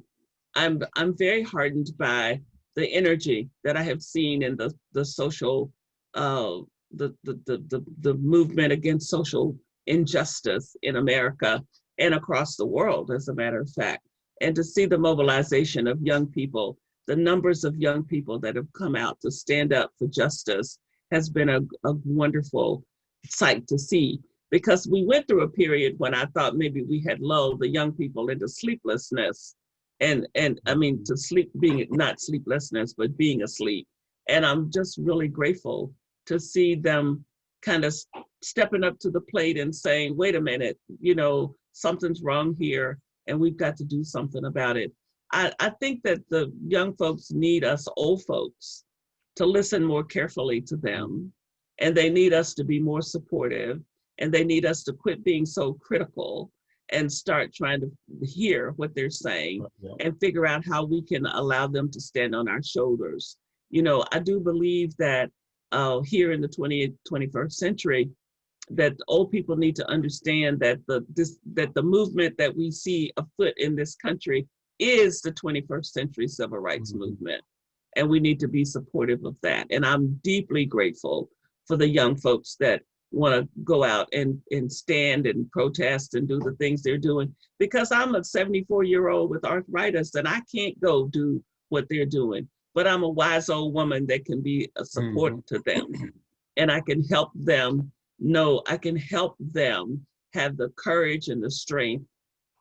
I'm very heartened by the energy that I have seen in the social the movement against social injustice in America and across the world, as a matter of fact. And to see the mobilization of young people, the numbers of young people that have come out to stand up for justice has been a wonderful sight to see. Because we went through a period when I thought maybe we had lulled the young people into sleeplessness, and I mean to sleep, being not sleeplessness, but being asleep. And I'm just really grateful to see them kind of stepping up to the plate and saying, wait a minute, you know, something's wrong here and we've got to do something about it. I think that the young folks need us old folks to listen more carefully to them, and they need us to be more supportive, and they need us to quit being so critical and start trying to hear what they're saying and figure out how we can allow them to stand on our shoulders. You know, I do believe that here in the 21st century, that old people need to understand that the movement that we see afoot in this country is the 21st century civil rights movement. And we need to be supportive of that. And I'm deeply grateful for the young folks that want to go out and stand and protest and do the things they're doing, because I'm a 74-year-old with arthritis and I can't go do what they're doing, but I'm a wise old woman that can be a support to them, and I can help them know, I can help them have the courage and the strength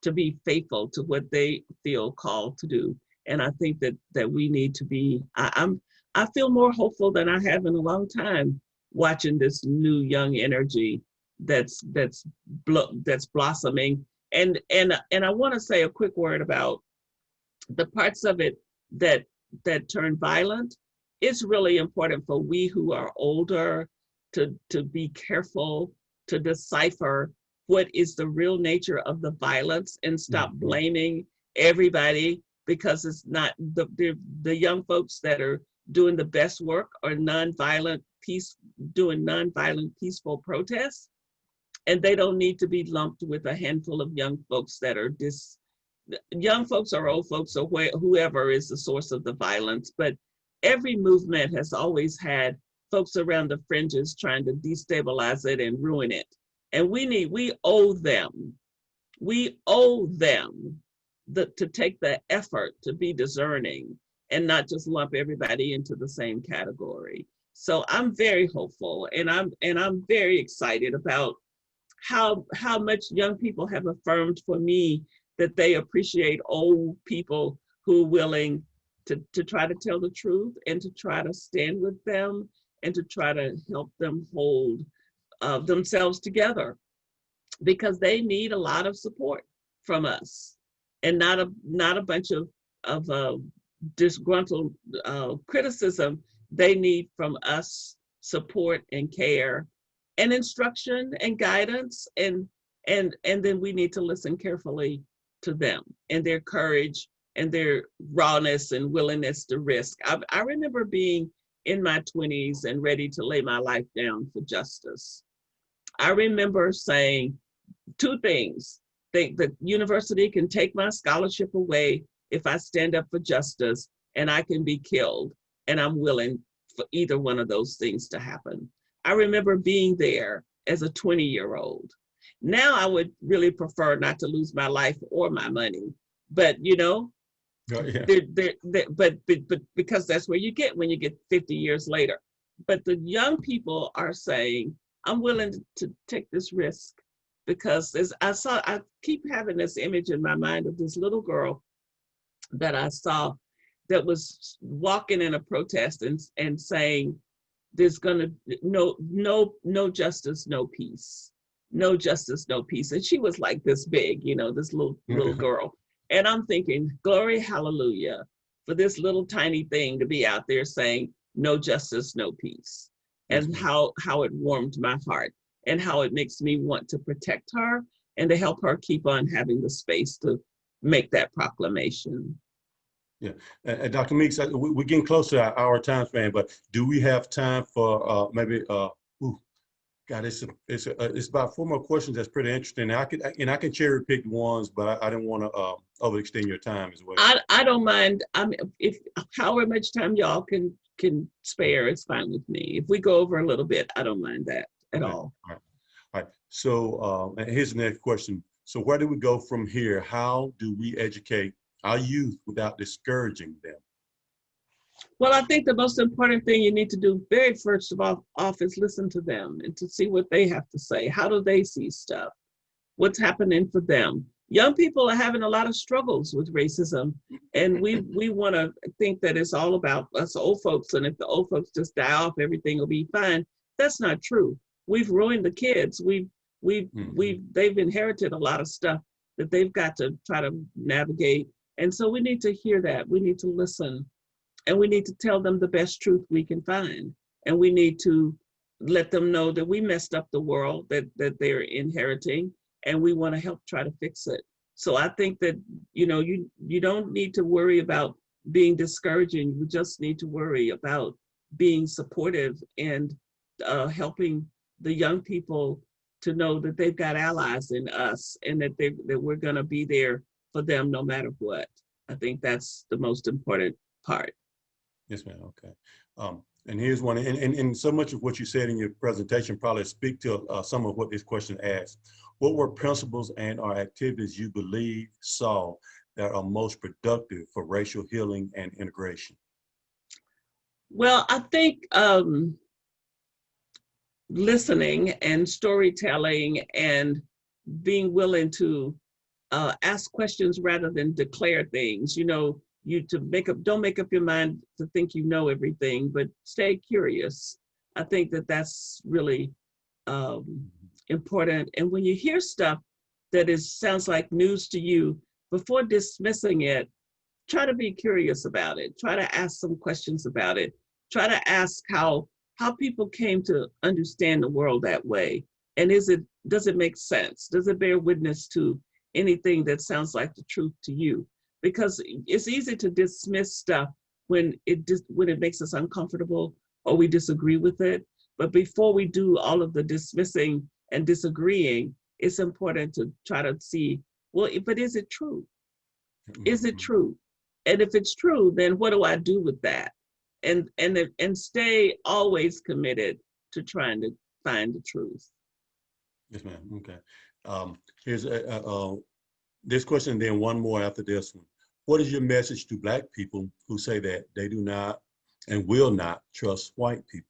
to be faithful to what they feel called to do. And I think that we need to be, I feel more hopeful than I have in a long time watching this new young energy that's blossoming. And I want to say a quick word about the parts of it that turn violent. It's really important for we who are older to be careful to decipher what is the real nature of the violence and stop blaming everybody, because it's not the young folks that are doing the best work are doing nonviolent peaceful protests, and they don't need to be lumped with a handful of young folks that are young folks or old folks or whoever is the source of the violence. But every movement has always had folks around the fringes trying to destabilize it and ruin it. And we owe them to take the effort to be discerning and not just lump everybody into the same category. So I'm very hopeful, and I'm very excited about how much young people have affirmed for me that they appreciate old people who are willing to try to tell the truth and to try to stand with them and to try to help them hold themselves together, because they need a lot of support from us, and not a bunch of disgruntled criticism. They need from us support and care and instruction and guidance, and then we need to listen carefully to them and their courage and their rawness and willingness to risk. I remember being in my 20s and ready to lay my life down for justice. I remember saying two things. The university can take my scholarship away if I stand up for justice, and I can be killed, and I'm willing for either one of those things to happen. I remember being there as a 20-year-old. Now I would really prefer not to lose my life or my money, but you know, but because that's where you get when you get 50 years later. But the young people are saying, I'm willing to take this risk, because I keep having this image in my mind of this little girl that I saw that was walking in a protest and saying, there's gonna no justice, no peace. No justice, no peace. And she was like this big, this little girl. And I'm thinking, glory, hallelujah, for this little tiny thing to be out there saying no justice, no peace. And how it warmed my heart and how it makes me want to protect her and to help her keep on having the space to make that proclamation. Yeah, and Dr. Meeks, we're getting close to our time span, but do we have time for maybe? God, it's about 4 more questions. That's pretty interesting. I can cherry pick ones, but I didn't want to overextend your time as well. I don't mind. I mean, if however much time y'all can spare, it's fine with me. If we go over a little bit, I don't mind that at all. All right. So here's the next question. So where do we go from here? How do we educate our youth without discouraging them? Well, I think the most important thing you need to do very first of all is listen to them and to see what they have to say. How do they see stuff? What's happening for them? Young people are having a lot of struggles with racism, and we want to think that it's all about us old folks, and if the old folks just die off, everything will be fine. That's not true. We've ruined the kids. They've inherited a lot of stuff that they've got to try to navigate. And so we need to hear that. We need to listen, and we need to tell them the best truth we can find. And we need to let them know that we messed up the world that they're inheriting, and we want to help try to fix it. So I think that, you don't need to worry about being discouraging. You just need to worry about being supportive and helping the young people to know that they've got allies in us and that we're going to be there for them no matter what. I think that's the most important part. Yes, ma'am. Okay. And here's one, and so much of what you said in your presentation probably speak to some of what this question asks. What were principles and/or activities you saw that are most productive for racial healing and integration? Well, I think listening and storytelling and being willing to ask questions rather than declare things. Don't make up your mind to think you know everything, but stay curious. I think that that's really important. And when you hear stuff that sounds like news to you, before dismissing it, try to be curious about it. Try to ask some questions about it. Try to ask how people came to understand the world that way. And does it make sense? Does it bear witness to anything that sounds like the truth to you? Because it's easy to dismiss stuff when it makes us uncomfortable or we disagree with it. But before we do all of the dismissing and disagreeing, it's important to try to see, well, but is it true? Is it true? And if it's true, then what do I do with that? And stay always committed to trying to find the truth. Yes, ma'am. Okay. Here's this question, and then one more after this one. What is your message to Black people who say that they do not and will not trust white people?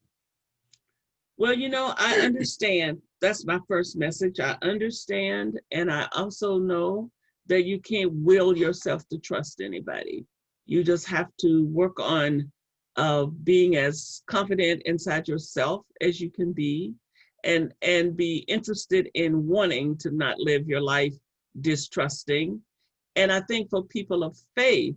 Well, I understand. That's my first message. I understand. And I also know that you can't will yourself to trust anybody. You just have to work on being as confident inside yourself as you can be, and be interested in wanting to not live your life distrusting. And I think for people of faith,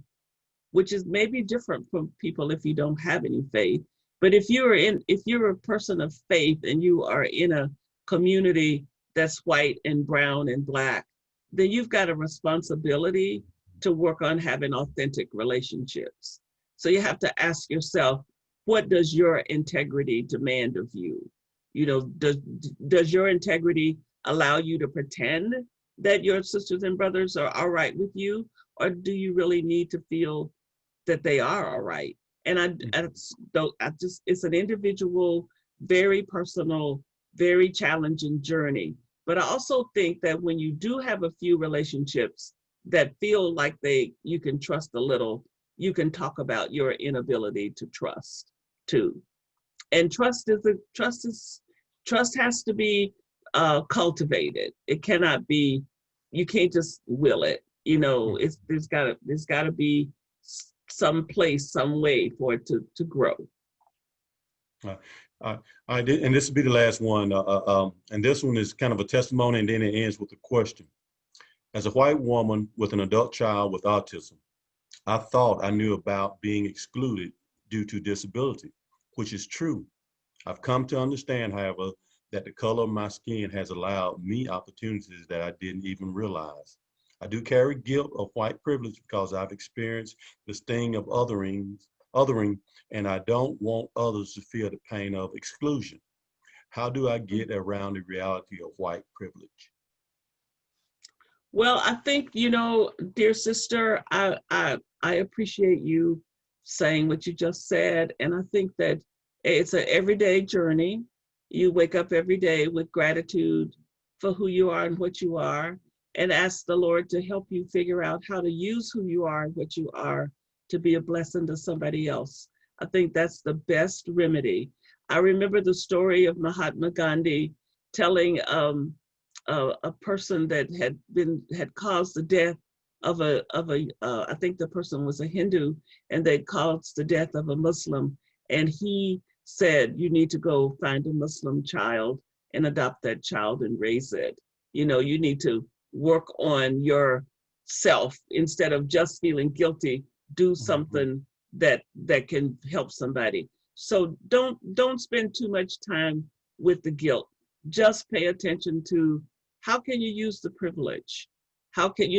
which is maybe different from people if you don't have any faith, but if you're a person of faith and you are in a community that's white and brown and Black, then you've got a responsibility to work on having authentic relationships. So you have to ask yourself, what does your integrity demand of you? Does your integrity allow you to pretend that your sisters and brothers are all right with you? Or do you really need to feel that they are all right? And it's an individual, very personal, very challenging journey. But I also think that when you do have a few relationships that feel like you can trust a little, you can talk about your inability to trust too. And trust has to be cultivated. It cannot be, you can't just will it. There's gotta be some place, some way for it to grow. I did, and this will be the last one. And this one is kind of a testimony, and then it ends with a question. As a white woman with an adult child with autism, I thought I knew about being excluded due to disability, which is true. I've come to understand, however, that the color of my skin has allowed me opportunities that I didn't even realize. I do carry guilt of white privilege because I've experienced the sting of othering, and I don't want others to feel the pain of exclusion. How do I get around the reality of white privilege? Well, I think, dear sister, I appreciate you saying what you just said. And I think that it's an everyday journey. You wake up every day with gratitude for who you are and what you are, and ask the Lord to help you figure out how to use who you are and what you are to be a blessing to somebody else. I think that's the best remedy. I remember the story of Mahatma Gandhi telling a person that had caused the death of I think the person was a Hindu, and they caused the death of a Muslim, and he said, you need to go find a Muslim child and adopt that child and raise it. You need to work on yourself instead of just feeling guilty. Do something that can help somebody. So don't spend too much time with the guilt. Just pay attention to how can you use the privilege? How can,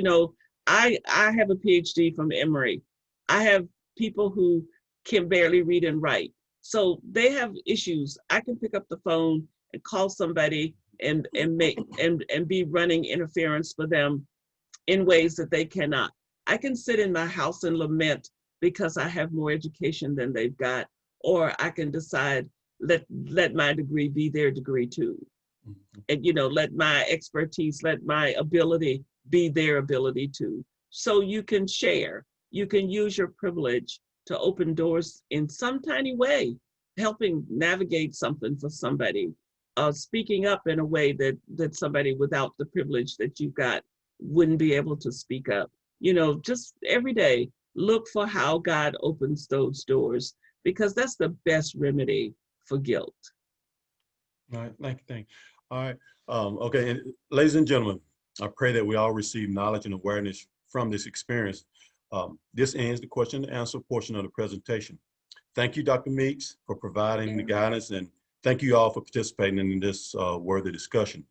I have a PhD from Emory. I have people who can barely read and write. So they have issues. I can pick up the phone and call somebody and be running interference for them in ways that they cannot. I can sit in my house and lament because I have more education than they've got, or I can decide let my degree be their degree too. And let my expertise, let my ability be their ability too. So you can share, you can use your privilege to open doors in some tiny way, helping navigate something for somebody, speaking up in a way that somebody without the privilege that you've got wouldn't be able to speak up. Just every day, look for how God opens those doors, because that's the best remedy for guilt. All right, thank you. All right, okay, and ladies and gentlemen, I pray that we all receive knowledge and awareness from this experience. This ends the question and answer portion of the presentation. Thank you, Dr. Meeks, for providing the guidance, and thank you all for participating in this worthy discussion.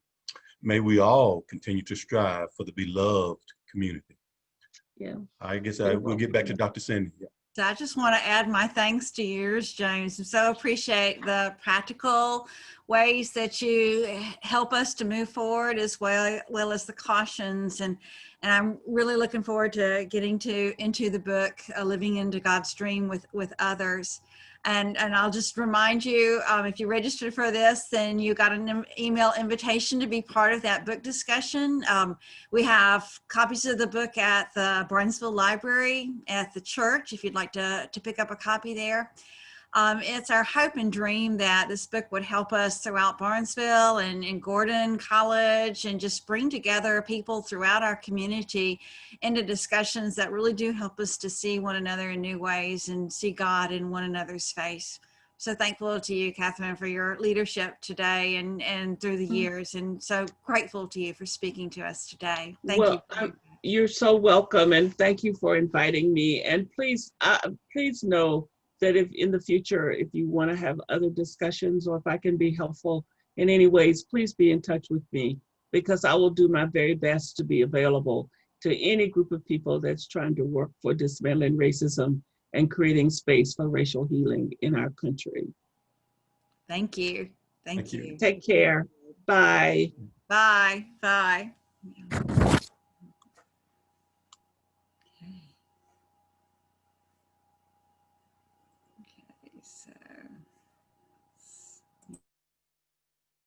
May we all continue to strive for the beloved community. Yeah. I guess we'll get back to Dr. Cyndi. Yeah. So I just want to add my thanks to yours, James. I so appreciate the practical ways that you help us to move forward, as well as the cautions. And I'm really looking forward to getting into the book, Living into God's Dream with others. And I'll just remind you, if you registered for this, then you got an email invitation to be part of that book discussion. We have copies of the book at the Barnesville Library at the church, if you'd like to pick up a copy there. It's our hope and dream that this book would help us throughout Barnesville and Gordon College, and just bring together people throughout our community into discussions that really do help us to see one another in new ways and see God in one another's face. So thankful to you, Catherine, for your leadership today and through the years, and so grateful to you for speaking to us today. Thank you. You're so welcome, and thank you for inviting me. And please know that if in the future, if you want to have other discussions, or if I can be helpful in any ways, please be in touch with me, because I will do my very best to be available to any group of people that's trying to work for dismantling racism and creating space for racial healing in our country. Thank you. Thank you. Take care. Bye. Bye. Bye. Okay, so